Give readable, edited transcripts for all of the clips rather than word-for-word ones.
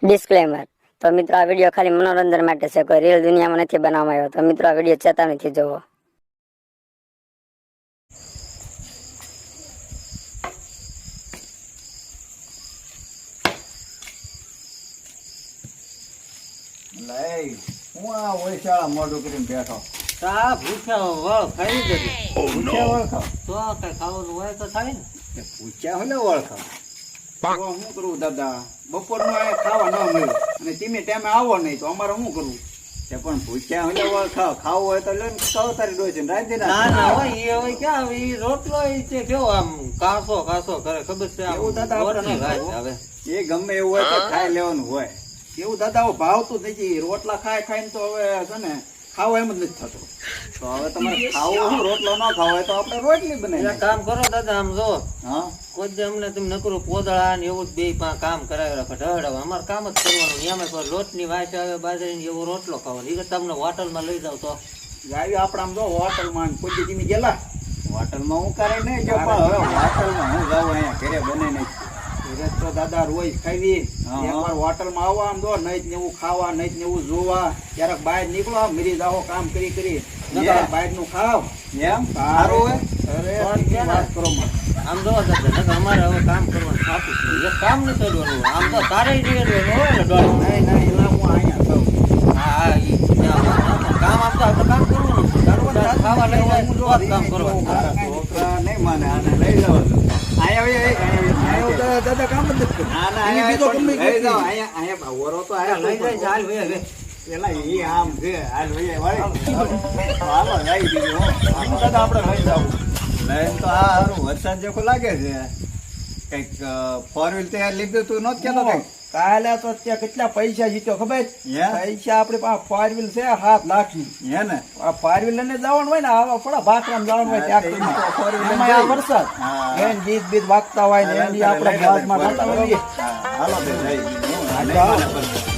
Disclaimer તો મિત્રો આ વિડીયો ખાલી મનોરંજન માટે છે, કોઈ રિયલ દુનિયામાં નથી બનાવવામાં આવ્યો. તો મિત્રો આ વિડીયો ચેતવણીથી જોવો. હું આ ઓળશાળા મોઢું કરીને બેઠો તા ભૂખ્યા વળ ખાઈ જજો. ભૂખ્યા વળખાવ તો કઈ ખાવાનું હોય તો થાય ને. ભૂખ્યા હોય ને વળખાવ તો શું કરવું દાદા? બપોરનું આ ખાવા ન મળ્યું અને તમે ટાઈમે આવો નહીં તો અમારે શું કરવું? તે પણ ભૂખ્યા હોય ને વળખાવ ખાવું હોય તો લઈને કવતારી ડોય છે રાંધી ના ના હોય એ હોય ક્યાં આવે ઈ રોટલો ઈ છે કેવો આમ કાસો કાસો કરે ખબર છે આમ એવું દાદા આપણે રોટલી ન ખાય ખાવું. હવે એ ગમે એવું હોય તો ખાઈ લેવાનું હોય. એવું દાદા હવે ભાવતું નથી. રોટલા ખાઈ ખાઈને તો હવે છે ને ખાવા એમ જ નથી થતું. તો હવે તમારે ખાવું શું રોટલો ન ખાવો હોય તો આપણે રોટલી એક બનાવી કામ કરો દાદા આમ જો હા કોઈ દી અમને તમે નકરું પોદળા ને એવું જ બે કામ કરાવી રાખો ઢળાવ અમારે કામ જ કરવાનું એમાં કોઈ લોટની વાસ આવે બાજરી એવો રોટલો ખાવાનો એ તમને હોટલમાં લઈ જાવ તો ગાડી આપણે આમ જો હોટલમાં કોઈ દી તમે ગયેલા હોટલમાં હું કરે નહીં જો પણ હવે હોટલમાં હું જાઉં અહીંયા ઘરે બને નહીં તો દાદા રોજ ખાવી એકવાર હોટલમાં આવવા આમ જો નહીં ને એવું ખાવા નહીં ને એવું જોવા ક્યારેક બહાર નીકળો મરી જાઓ કામ કરી કરી બહાર નું ખાવ એમ સારું હોય અરે વાત કરો માં આમ જો દાદા અમારે હવે કામ કરવાનું થતું જ નહીં. એક કામ નહીં કરવાનું આમ તો તારે નહીં હોય ને ડોળ નહીં નહીં એલા હું અહીંયા જાઉં હા ઈ કામ આમ તો આપણે કામ કરવાનું ખાવા લઈ જાય તો જ કામ કરવાનું છોકરા નહીં માને આને લઈ જવા દો. અહીંયા દાદા કામ જ નથી કરતા. અહીંયા ઓરો તો આયા લઈ જાય ચાલ ભાઈ હવે પેલા ઈ આમ છે હાલ વઈ વાળી હાલો લઈ દીધું હો દાદા આપણે લઈ જાવું લઈને તો આ હારું વરસાદ જેવું લાગે છે કઈક 4 વ્હીલ તૈયાર લીધું તું નત કેતો કઈક કાલે તો ત્યાં કેટલા પૈસા જીત્યો ખબર? પૈસા આપડે પાસે 4 વ્હીલ છે 7 લાખની. હે ને આ 4 વ્હીલ લઈને જવાનું હોય ને આવા થોડા ભાખરામાં જવાનું હોય ટ્રેક્ટરમાં. એમાં આ વરસાદ એન ગીત બીત વાગતા હોય ને એની આપણે બાજમાં ગાતા હોઈએ. હાલો બે લઈ દીધું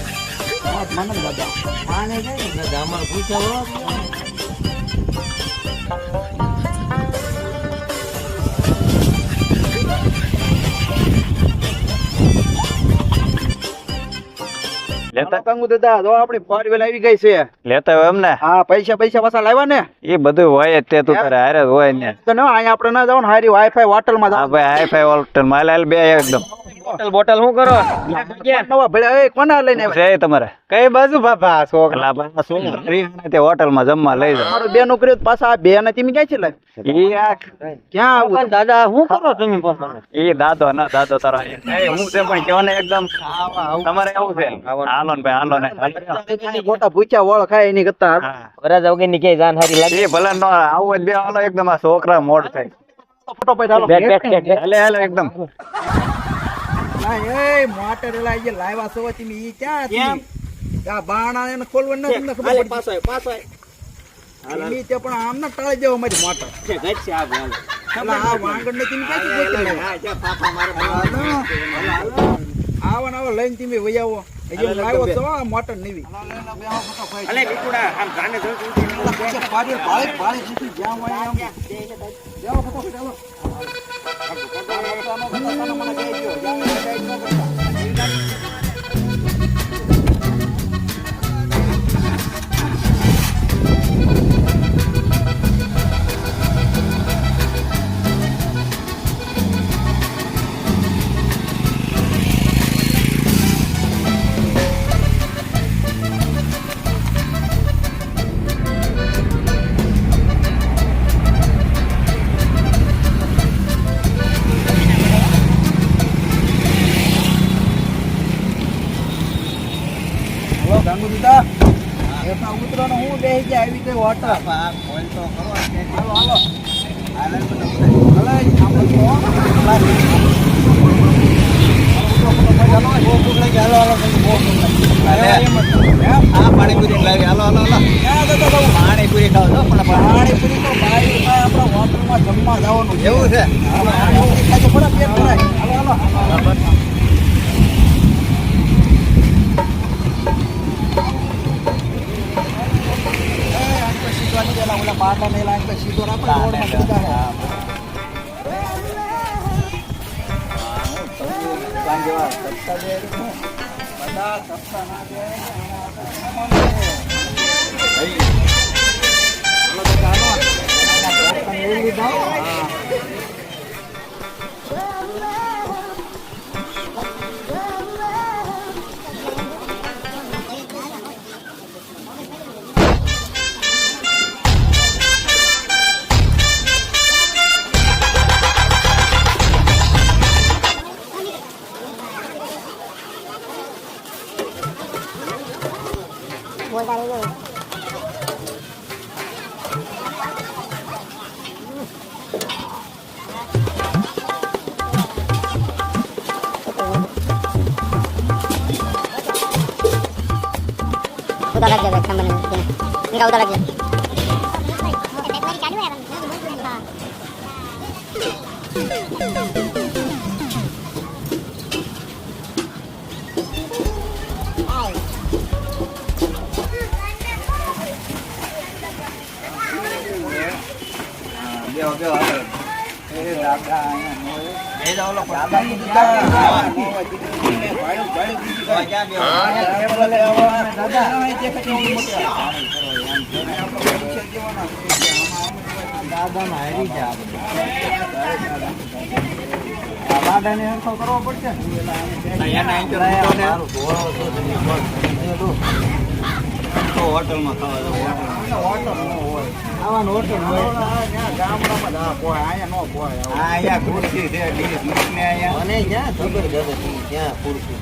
મને બધા આને જાય ને દાદા અમારે પૂછ્યા લેતા કંગુ દાદા જો આપણી 4 વ્હીલ આવી ગઈ છે. લેતા હોય એમને હા પૈસા પાછા લાવ્યા ને એ બધું હોય જ તે તું તારે હારે જ હોય ને. તો ના અહીંયા આપણે ના જવાનું હારી વાઈફાઈ હોટલમાં હા જવાનું. ભાઈ હાઈ ફાઈ હોટલ માં હાલ બે એકદમ બોટલ શું કરો નવા ભેળા એ કોના લઈને આવ્યા? છે તમારે કઈ બાજુ બાપા છોકરા શું તે હોટલ માં જમવા લઈ જાવ. મારો બે નોકરીઓ પાછા આ બે ને તમે ક્યાંથી લાવી? ઈ આ ક્યાં આવું? દાદા શું કરો તમે પણ ઈ દાદો ના દાદો તારો એ હું છે પણ કેવો ને એકદમ તમારે એવું છે હાલો ને ભાઈ હાલો ને મોટા ભૂખ્યા વળ ખાય એની કરતા હા. વરાજ વગર ની કે જાન હારી લાગે એ ભલે નો આવું જ બે હાલો એકદમ આ છોકરા મોડ થાય ફોટો પાડી હાલો. હાલે હાલે એકદમ ના એ મોટર એલા જે લાવ્યા છો તમે ઈ ક્યાં હતી? આ બાણા એને ખોલવાનું નથી તમને ખબર પડી? એની તે પણ આમ ના ટાળી દેવો મારી મોટર. એટલે આ વાંગણ ને તમે ક્યાંથી ગોતી લાવ્યા? આવો ને આવો લઈને તમે વઈ આવો. હજી લાવ્યો છો આ મોટર નવી. ભાળી ભાળી જીતી જ્યાં હોય આમ. જાઓ ફટાફટ હાલો. મને કહી દો જ્યાં હોય ત્યાં ન કરતા. ગાંગુ દીદા એમાં ઉતરવાનો હું બેસી જાય આવી ગઈ હોટલ. કોઈ તો કરો હાલો હાલો હાલે પાણીપુરી લાવી હાલો હાલો હાલો પાણીપુરી ખાવ છો પણ પાણીપુરી તો બાઈ આપણા હોટલમાં જમવા જવાનું છે. એવું છે થોડા પેટ ભરાય. હાલો હાલો ઓલા બાટલા નહીં લાગે સીધો રાખો રોડમાં સીધા. સાંજે વાત કરતા udah lagi ada gambar ini. Enggak udah lagi. હોટલમાં ખાવા ખુરશી છે ડીશ મૂકીને અહીંયા મને જ્યાં ખબર જશે ત્યાં ખુરશી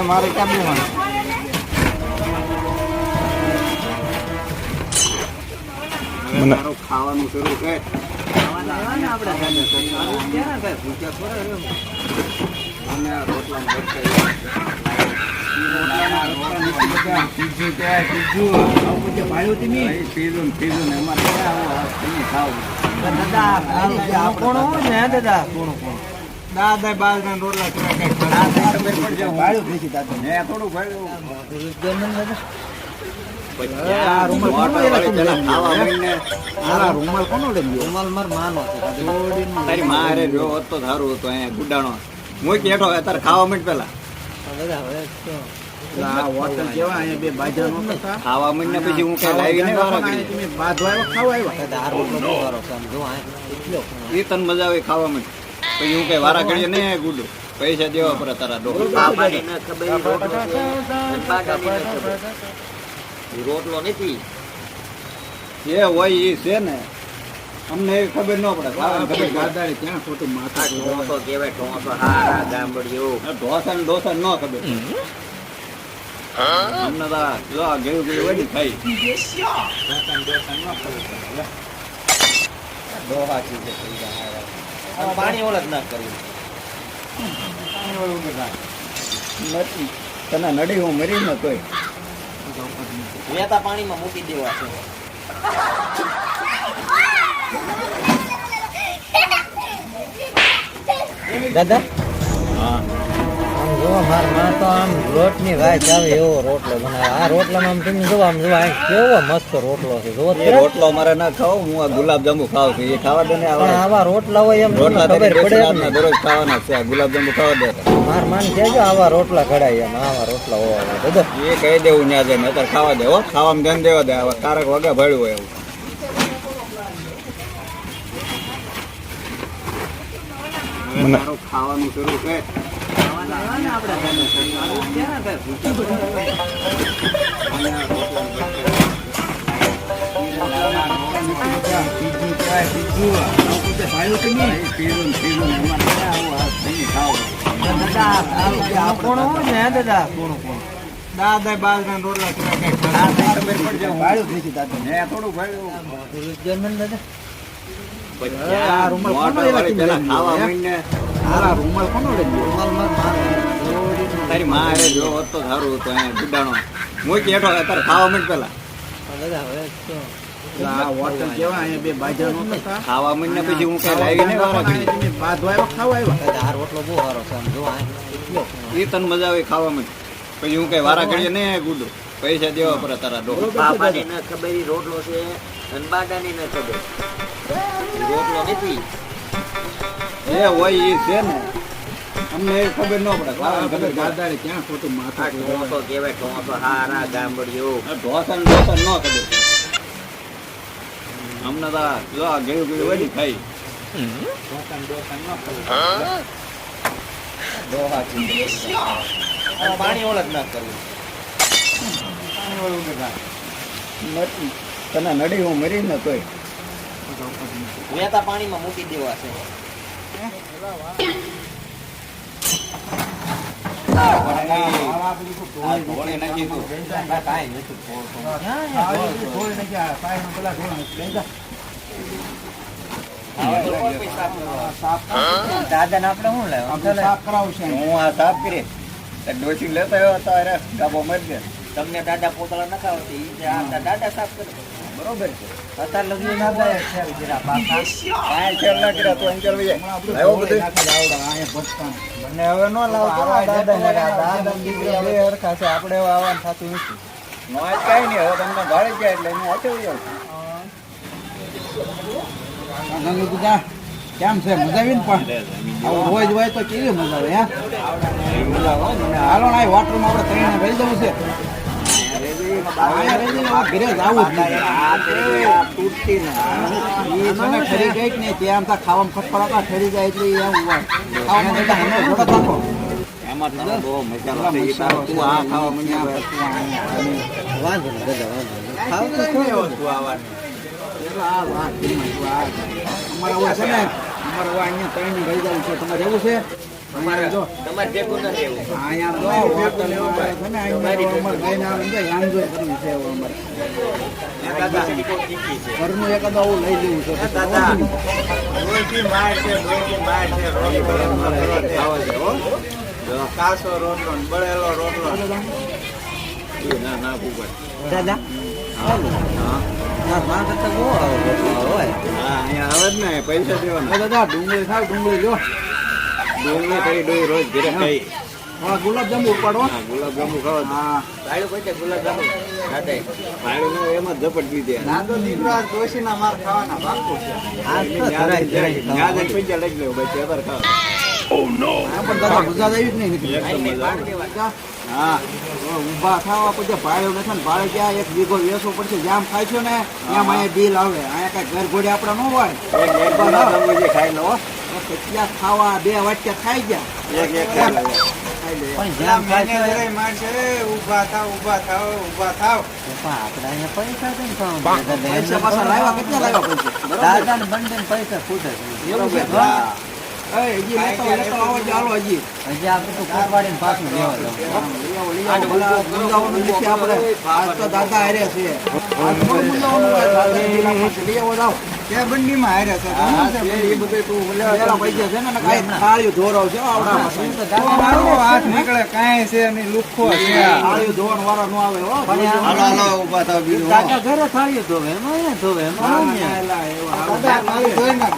મારે ક્યાં ખાવાનું શરૂ કરે દાદા બાજરા રોટલા થોડું તારી મારે જો હોત તો સારું હતું અહીંયા ગુડાણો મૂકી હેઠો તારે ખાવા માંડ પેલા ખાવા માંડ ને પછી હું કઈ લાવી નહીં એ તને મજા આવે ખાવા માંડ પછી હું કઈ વારા કરીએ ને ગુડું પૈસા દેવા પડે તારા રોટલો નથી જે હોય એ છે ને અમને ખબર ન પડે ગાદાડી ક્યાં ખોટું માથા ઢોસો કેવાય ઢોસો હારા ગામડિયું ઢોસા ને ડોસા ન ખબર અમને તો જો ગયું ગયું હોય ને ખાઈ પાણી ઓલા જ ના કર્યું નથી તને નડી હું મરી ન તોય વેતા પાણીમાં મૂકી દેવા છે દાદા આમ જો માર માં તો આમ લોટની વાય આવે એવો રોટલો બનાવે આ રોટલામાં આમ તમે જો આમ જો કેવો મસ્ત રોટલો છે જો એ રોટલો મારે ના ખાવ હું આ ગુલાબજાંબુ ખાવ છું એ ખાવા દે ને આવા રોટલા હોય એમ રોટલા ખબર પડે પડે દરરોજ ખાવાના છે આ ગુલાબજાંબુ ખાવા દે માર માન કેજો આવા રોટલા કઢાય એમ આવા રોટલા હોવા દાદા એ કહી દેવું ન્યા જાય અત્યારે ખાવા દે હો ખાવામાં ધ્યાન દેવા દે આવા કારક વગા ભળ્યું હોય એવું મારું ખાવાનું શરૂ કરે દાદા બાજરા રોટલા થોડું તારી મારે જો હોત તો સારું હતું અહીંયા ગુડાણો મૂકી હેઠો તારે ખાવા માંડ પેલા ખાવા માંડ ને પછી હું કઈ લાવી નહીં આ રોટલો બહુ સારો છે આમ જો એ તને મજા આવે ખાવા માંડ પછી હું કઈ વારા કરીએ ને ગુડું પૈસા દેવા પડે તારા ડોહા. બાપાની ન ખબર ઈ રોટલો છે અને બાડાની ન ખબર ઈ રોટલો નથી. એ હોય ઈ છે ને અમને એ ખબર ન પડે ખબર ગાદાડે ક્યાં ખોટું આ માથા ઢોસો કહેવાય, ઢોસો હારા ગામડિયો. ઢોસન ઢોસન ન ખબર અમને તો જો આ ગયું ગયું હોય ને ખાઈ અને પાણી ઓળખ ના કરવું. તને નડી હું મરી ને તોય વેતા પાણીમાં મૂકી દેવા છે. ધોળી નાખી તું. દાદાને આપણે શું લાવ્યો? સાફ કરાવશે હું આ સાફ કરી ડોસી લેતો આવ્યો હતો અરે ડાબો મરી ગયા. તમને દાદા પોતળા નખાવતી ઈ જે આ દાદા સાફ કરે. બરોબર છે અત્યારે લગી ના જાય છે જરા પાછા. કાંઈ ખેલ ના કર્યા તો અંચલ વહી જાય. આવ્યો બધું મને હવે નો લાવતો દાદા દીકરી બે હરખા છે આપણે હવે આવવાનું થતું નથી. નો આજ કાંઈ નહીં હવે તમને ભાડે ગયા એટલે એને હાથે વહી જાવ. કેમ છે મજા આવી ને પણ રોજ હોય તો કેવી મજા આવે હાલો ના હોટલમાં આપણે ટ્રેન રહી જવું છે ઘરે જવું જ નહીં. તૂટતી ને ઈ છે ને ઠરી ગઈ જ નહીં ત્યાં આમ ખાવામાં ખટપડાતા ઠરી જાય એટલે એમ ખાવામાં જતા હમણાં ઘોડો નાખો એમાં તને બહુ મજા આવે. ઈ તારો તું આ ખાવા મંડ્યો હોય. વાંધો નહીં દાદા વાંધો નહીં. ખાવ તો શું એવો તું આવવાનું? અમારા હોય છે ને અમારે હોય અહીંયા ટ્રેન રહી જવું છે તમારે રહેવું છે તમારે જો તમારે ભેગું ન રહેવું. અહીંયા તો હોટલ છે ને અહીંયા અમારે ગાયને આવે ને એન્જોય કરવું છે હવે અમારે દાદા શીખી છે. ઘરનું એકાદ આવું લઈ લેવું છે દાદા રોટલી માર છે રોટલી ખાવા છે હો. જો કાસો રોટલો ને બળેલો રોટલો. ઈ ના ના ભૂગર. દાદા હા કરતા બહુ હોય. હા અહીંયા આવે જ ને પૈસા દેવાના. દાદા ડુંગળી ખાવ ડુંગળી લો ડુંગળી કરી ડોઈ રોજ ઘરે ખાઈ. હા ગુલાબજાંબુ ઉપાડો હા ગુલાબજાંબુ ખાવા. હા ગાડું કોઈ ગુલાબજાંબુ દાદા ભાડું ને એમાં જ ઝપટ દીધી. નાનો દીકરો આ ડોશીના માર ખાવાના બાપુ છે ન્યા જઈને પૈસા લઈ લેવું ભાઈ પેપર ખાવ. આ પણ દાદા મજા આવી જ નહીં એકદમ મજા. હા ઊભા ખાવા પછી ભાડે નથી ને ભાડે ક્યાં એક વીઘો વેચવો પડશે જ્યાં ખાય છો ને ત્યાં અહીંયા બિલ આવે અહીંયા કઈ ઘર ઘોડે આપડે ન હોય એક ગુલાબજાંબુ જે ખાઈ લો. ત્યાં ખાવા બે વાટક્યા ખાઈ ગયા એક એક ખાઈ લો. પણ જ્યાં ખાય ઊભા થાવ. આપણે અહીંયા પૈસા છે ને ખાવાનું. પૈસા પાછા લાવ્યા કેટલા લાવ્યા પૈસા દાદા ને બંને પૈસા ખૂટે એવું છે હા. એ હજી લેતો આવો જ હાલો હજી હજી આપણે તો કોટવાડીને પાછું લેવા મૂંઝાવાનું નથી આપણે આજ તો દાદા હારે છે આજ થોડું મૂંઝાવાનું હોય. દાદા લઈ આવો જાઓ હા, એ બધું તું પેલા પૈસા છે ને કાંઈ થાળીઓ ધોરાવ છે આવડા હાથ નીકળે કાંઈ છે નહીં લુખ્ખો છે. થાળીઓ ધોવાનું વાળા નો આવે હો હાલો હાલો ઊભા થાવ બીજું દાદા ઘરે થાળીઓ ધોવે એમાં અહીંયા ધોવે એમાં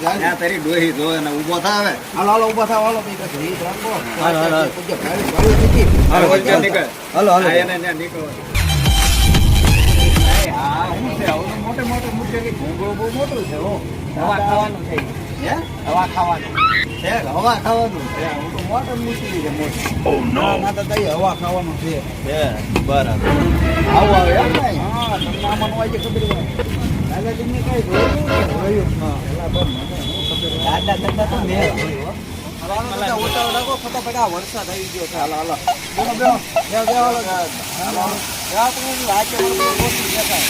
ત્યાં તારી ડોહી જોવે ને ઊભો થાવે. હાલો હાલો ઉભા થાવ હાલો કઈ કઈ રીત રાખો હાલો, હાલો. હાલો વચ્ચે નીકળ. હાલો હા, એને ત્યાં નીકળો. હા હું છે આવું તો મોટે મોટે મૂકે કે ઘોંઘો બહુ મોટું છે હો. હવા ખાવાનું થઈ હે? હવા ખાવાનું છે હવા ખાવાનું છે. હું તો મોટે મૂકી છે મોટી. ના તો તઈ હવા ખાવાનું છે છે બરાબર. આવું આવે એમ ને? હા તમને આમાં નો આવી ખબર હોય દાદાજીને કઈ જોયું હા પેલા બસ મને શું ખબર હોય દાદા કરતા તો મેં જોયું. ઉતાવળ રાખો ફટાફટ આ વરસાદ આવી ગયો છે હાલો હાલો બોલો બેહો બેહો બેહો હાલો હાલો રાત ની વાંચે ઓછી દેખાય